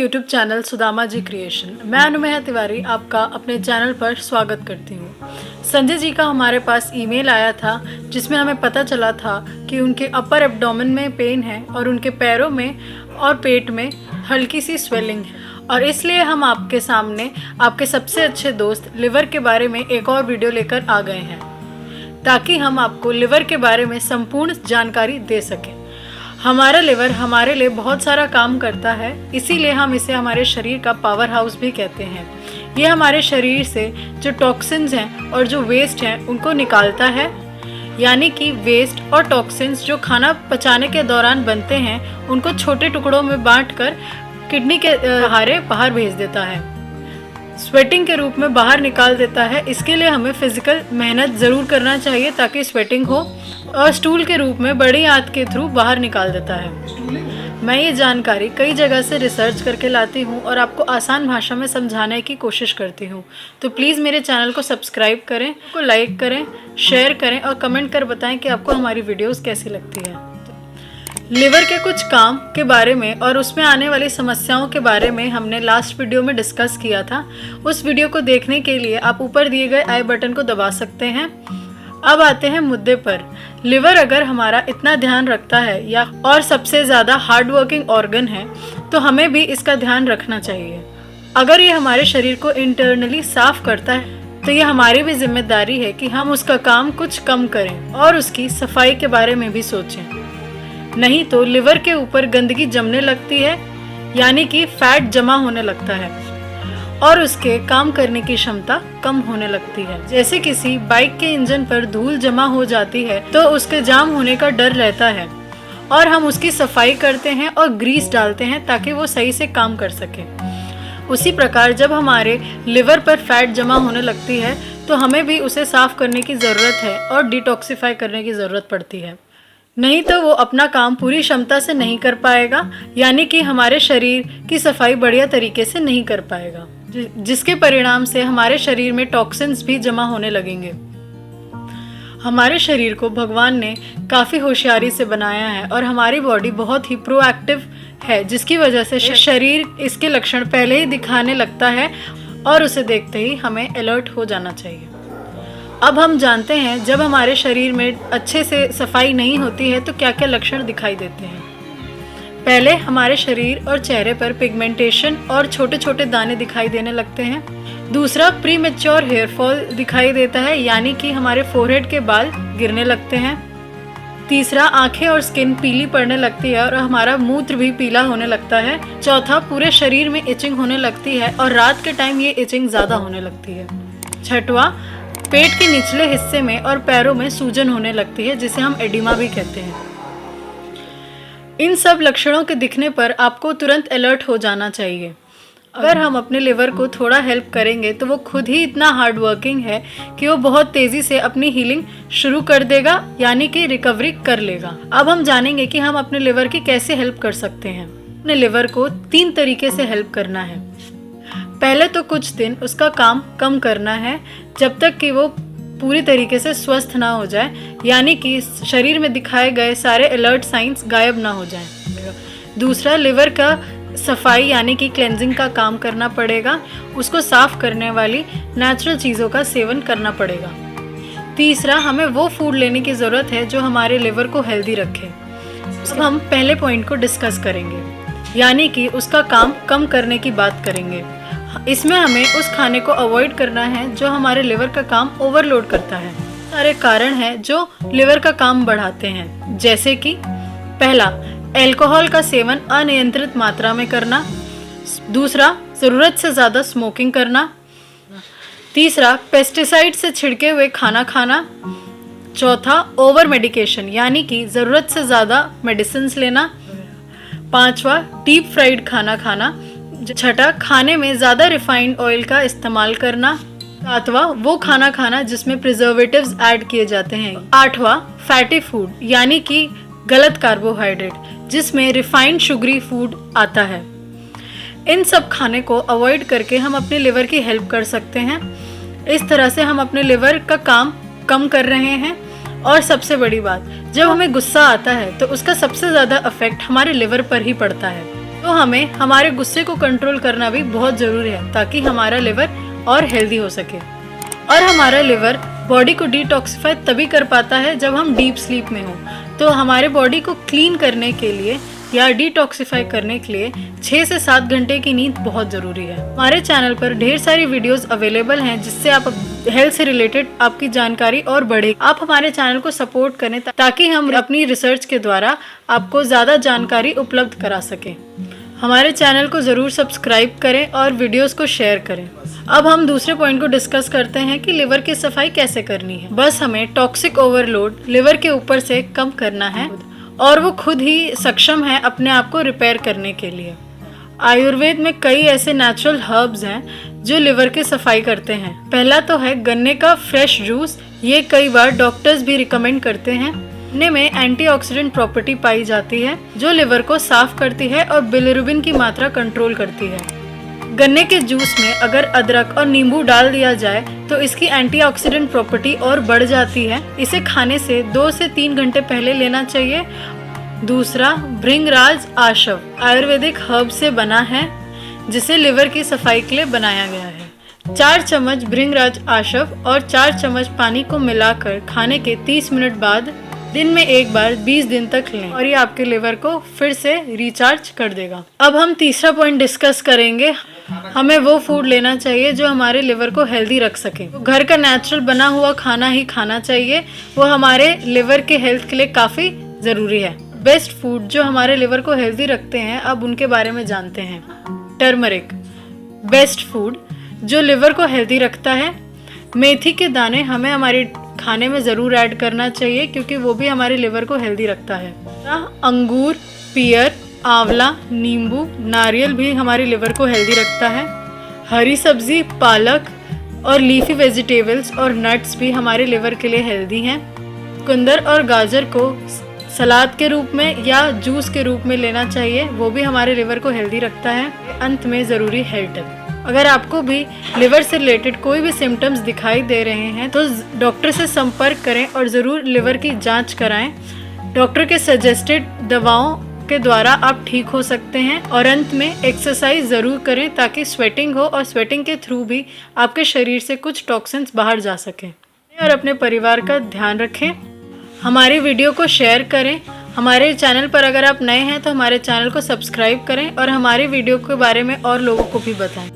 YouTube channel Sudama ji creation. मैं अनुमेया तिवारी आपका अपने चैनल पर स्वागत करती हूँ। संजय जी का हमारे पास ईमेल आया था जिसमें हमें पता चला था कि उनके अपर एब्डोमेन में पेन है और उनके पैरों में और पेट में हल्की सी स्वेलिंग है, और इसलिए हम आपके सामने आपके सबसे अच्छे दोस्त लिवर के बारे में एक और वीडियो लेकर आ गए हैं ताकि हम आपको लिवर के बारे में संपूर्ण जानकारी दे सकें। हमारा लिवर हमारे लिए बहुत सारा काम करता है, इसीलिए हम इसे हमारे शरीर का पावर हाउस भी कहते हैं। ये हमारे शरीर से जो टॉक्सिन्स हैं और जो वेस्ट हैं उनको निकालता है, यानी कि वेस्ट और टॉक्सिन्स जो खाना पचाने के दौरान बनते हैं उनको छोटे टुकड़ों में बांटकर किडनी के सहारे बाहर भेज देता है, स्वेटिंग के रूप में बाहर निकाल देता है। इसके लिए हमें फिजिकल मेहनत ज़रूर करना चाहिए ताकि स्वेटिंग हो, और स्टूल के रूप में बड़ी आंत के थ्रू बाहर निकाल देता है। मैं ये जानकारी कई जगह से रिसर्च करके लाती हूँ और आपको आसान भाषा में समझाने की कोशिश करती हूँ। तो प्लीज़ मेरे चैनल को सब्सक्राइब करें, को लाइक करें, शेयर करें और कमेंट कर बताएं कि आपको हमारी वीडियोस कैसी लगती है। लिवर के कुछ काम के बारे में और उसमें आने वाली समस्याओं के बारे में हमने लास्ट वीडियो में डिस्कस किया था। उस वीडियो को देखने के लिए आप ऊपर दिए गए आई बटन को दबा सकते हैं। अब आते हैं मुद्दे पर। लिवर अगर हमारा इतना ध्यान रखता है या और सबसे ज़्यादा हार्ड वर्किंग ऑर्गन है तो हमें भी इसका ध्यान रखना चाहिए। अगर ये हमारे शरीर को इंटरनली साफ करता है तो ये हमारी भी जिम्मेदारी है कि हम उसका काम कुछ कम करें और उसकी सफाई के बारे में भी सोचें। नहीं तो लिवर के ऊपर गंदगी जमने लगती है, यानी कि फैट जमा होने लगता है और उसके काम करने की क्षमता कम होने लगती है। जैसे किसी बाइक के इंजन पर धूल जमा हो जाती है तो उसके जाम होने का डर रहता है और हम उसकी सफाई करते हैं और ग्रीस डालते हैं ताकि वो सही से काम कर सके। उसी प्रकार जब हमारे लिवर पर फैट जमा होने लगती है तो हमें भी उसे साफ करने की ज़रूरत है और डिटॉक्सिफाई करने की ज़रूरत पड़ती है, नहीं तो वो अपना काम पूरी क्षमता से नहीं कर पाएगा, यानी कि हमारे शरीर की सफाई बढ़िया तरीके से नहीं कर पाएगा, जिसके परिणाम से हमारे शरीर में टॉक्सिन्स भी जमा होने लगेंगे। हमारे शरीर को भगवान ने काफ़ी होशियारी से बनाया है और हमारी बॉडी बहुत ही प्रोएक्टिव है, जिसकी वजह से शरीर इसके लक्षण पहले ही दिखाने लगता है और उसे देखते ही हमें अलर्ट हो जाना चाहिए। अब हम जानते हैं जब हमारे शरीर में अच्छे से सफाई नहीं होती है तो क्या क्या लक्षण दिखाई देते हैं। पहले हमारे शरीर और चेहरे पर पिगमेंटेशन और छोटे छोटे दाने दिखाई देने लगते हैं। दूसरा, प्री मैच्योर हेयर फॉल दिखाई देता है, यानी कि हमारे फोरहेड के बाल गिरने लगते हैं। तीसरा, आंखें और स्किन पीली पड़ने लगती है और हमारा मूत्र भी पीला होने लगता है। चौथा, पूरे शरीर में इचिंग होने लगती है और रात के टाइम ये इचिंग ज़्यादा होने लगती है। छठवां, पेट के निचले हिस्से में और पैरों में सूजन होने लगती है, जिसे हम एडिमा भी कहते हैं। इन सब लक्षणों के दिखने पर आपको तुरंत अलर्ट हो जाना चाहिए। अगर हम अपने लिवर को थोड़ा हेल्प करेंगे तो वो खुद ही इतना हार्ड वर्किंग है कि वो बहुत तेज़ी से अपनी हीलिंग शुरू कर देगा, यानी कि रिकवरी कर लेगा। अब हम जानेंगे कि हम अपने लिवर की कैसे हेल्प कर सकते हैं। अपने लिवर को 3 तरीके से हेल्प करना है। पहले तो कुछ दिन उसका काम कम करना है जब तक कि वो पूरी तरीके से स्वस्थ ना हो जाए, यानी कि शरीर में दिखाए गए सारे अलर्ट साइंस गायब ना हो जाएं। दूसरा, लिवर का सफाई यानी कि क्लेंजिंग का काम करना पड़ेगा, उसको साफ करने वाली नेचुरल चीज़ों का सेवन करना पड़ेगा। तीसरा, हमें वो फूड लेने की ज़रूरत है जो हमारे लिवर को हेल्दी रखे। अब हम पहले पॉइंट को डिस्कस करेंगे, यानी कि उसका काम कम करने की बात करेंगे। इसमें हमें उस खाने को अवॉइड करना है जो हमारे लिवर का काम ओवरलोड करता है। सारे कारण हैं जो लिवर का काम बढ़ाते हैं, जैसे कि पहला, अल्कोहल का सेवन अनियंत्रित मात्रा में करना। दूसरा, ज़रूरत से ज़्यादा स्मोकिंग करना। तीसरा, पेस्टिसाइड से छिड़के हुए खाना खाना। चौथा, ओवर मेडिकेशन, यानी कि ज़रूरत से ज़्यादा मेडिसिन लेना। पांचवा, डीप फ्राइड खाना खाना। छठा, खाने में ज़्यादा रिफाइंड ऑयल का इस्तेमाल करना। सातवां, वो खाना खाना जिसमें प्रिजर्वेटिव्स ऐड किए जाते हैं। आठवां, फैटी फूड, यानी कि गलत कार्बोहाइड्रेट जिसमें रिफाइंड शुगरी फूड आता है। इन सब खाने को अवॉइड करके हम अपने लिवर की हेल्प कर सकते हैं। इस तरह से हम अपने लिवर का काम कम कर रहे हैं। और सबसे बड़ी बात, जब हमें गुस्सा आता है तो उसका सबसे ज़्यादा इफेक्ट हमारे लिवर पर ही पड़ता है। तो हमें हमारे गुस्से को कंट्रोल करना भी बहुत ज़रूरी है ताकि हमारा लिवर और हेल्दी हो सके। और हमारा लिवर बॉडी को डिटॉक्सिफाई तभी कर पाता है जब हम डीप स्लीप में हो। तो हमारे बॉडी को क्लीन करने के लिए या डिटॉक्सिफाई करने के लिए 6 से 7 घंटे की नींद बहुत ज़रूरी है। हमारे चैनल पर ढेर सारी वीडियोस अवेलेबल हैं जिससे आप हेल्थ से रिलेटेड आपकी जानकारी और बढ़े। आप हमारे चैनल को सपोर्ट करें ताकि हम अपनी रिसर्च के द्वारा आपको ज़्यादा जानकारी उपलब्ध करा सकें। हमारे चैनल को ज़रूर सब्सक्राइब करें और वीडियोस को शेयर करें। अब हम दूसरे पॉइंट को डिस्कस करते हैं कि लिवर की सफाई कैसे करनी है। बस हमें टॉक्सिक ओवरलोड लिवर के ऊपर से कम करना है और वो खुद ही सक्षम है अपने आप को रिपेयर करने के लिए। आयुर्वेद में कई ऐसे नेचुरल हर्ब्स हैं जो लिवर की सफाई करते हैं। पहला तो है गन्ने का फ्रेश जूस। ये कई बार डॉक्टर्स भी रिकमेंड करते हैं। गन्ने में एंटीऑक्सीडेंट प्रॉपर्टी पाई जाती है जो लिवर को साफ करती है और बिलिरुबिन की मात्रा कंट्रोल करती है। गन्ने के जूस में अगर अदरक और नींबू डाल दिया जाए तो इसकी एंटीऑक्सीडेंट प्रॉपर्टी और बढ़ जाती है। इसे खाने से 2 से 3 घंटे पहले लेना चाहिए। दूसरा, भृंगराज आशव आयुर्वेदिक हर्ब से बना है जिसे लिवर की सफाई के लिए बनाया गया है। 4 चम्मच भृंगराज आशव और 4 चम्मच पानी को मिलाकर खाने के 30 मिनट बाद दिन में एक बार 20 दिन तक लें और ये आपके लिवर को फिर से रिचार्ज कर देगा। अब हम तीसरा पॉइंट डिस्कस करेंगे। हमें वो फूड लेना चाहिए जो हमारे लिवर को हेल्दी रख सके। तो घर का नेचुरल बना हुआ खाना ही खाना चाहिए। वो हमारे लिवर के हेल्थ के लिए काफ़ी ज़रूरी है। बेस्ट फूड जो हमारे लिवर को हेल्दी रखते हैं, अब उनके बारे में जानते हैं। टर्मरिक बेस्ट फूड जो लिवर को हेल्दी रखता है। मेथी के दाने हमें हमारे खाने में ज़रूर ऐड करना चाहिए क्योंकि वो भी हमारे लिवर को हेल्दी रखता है। अंगूर, पियर, आंवला, नींबू, नारियल भी हमारे लिवर को हेल्दी रखता है। हरी सब्जी, पालक और लीफी वेजिटेबल्स और नट्स भी हमारे लिवर के लिए हेल्दी हैं। चुकंदर और गाजर को सलाद के रूप में या जूस के रूप में लेना चाहिए, वो भी हमारे लिवर को हेल्दी रखता है। अंत में ज़रूरी हेल्थ टिप। अगर आपको भी लिवर से रिलेटेड कोई भी सिम्टम्स दिखाई दे रहे हैं तो डॉक्टर से संपर्क करें और ज़रूर लिवर की जांच कराएं। डॉक्टर के सजेस्टेड दवाओं के द्वारा आप ठीक हो सकते हैं। और अंत में एक्सरसाइज ज़रूर करें ताकि स्वेटिंग हो और स्वेटिंग के थ्रू भी आपके शरीर से कुछ टॉक्सिन्स बाहर जा सकें। और अपने परिवार का ध्यान रखें। हमारी वीडियो को शेयर करें। हमारे चैनल पर अगर आप नए हैं तो हमारे चैनल को सब्सक्राइब करें और हमारे वीडियो के बारे में और लोगों को भी बताएं।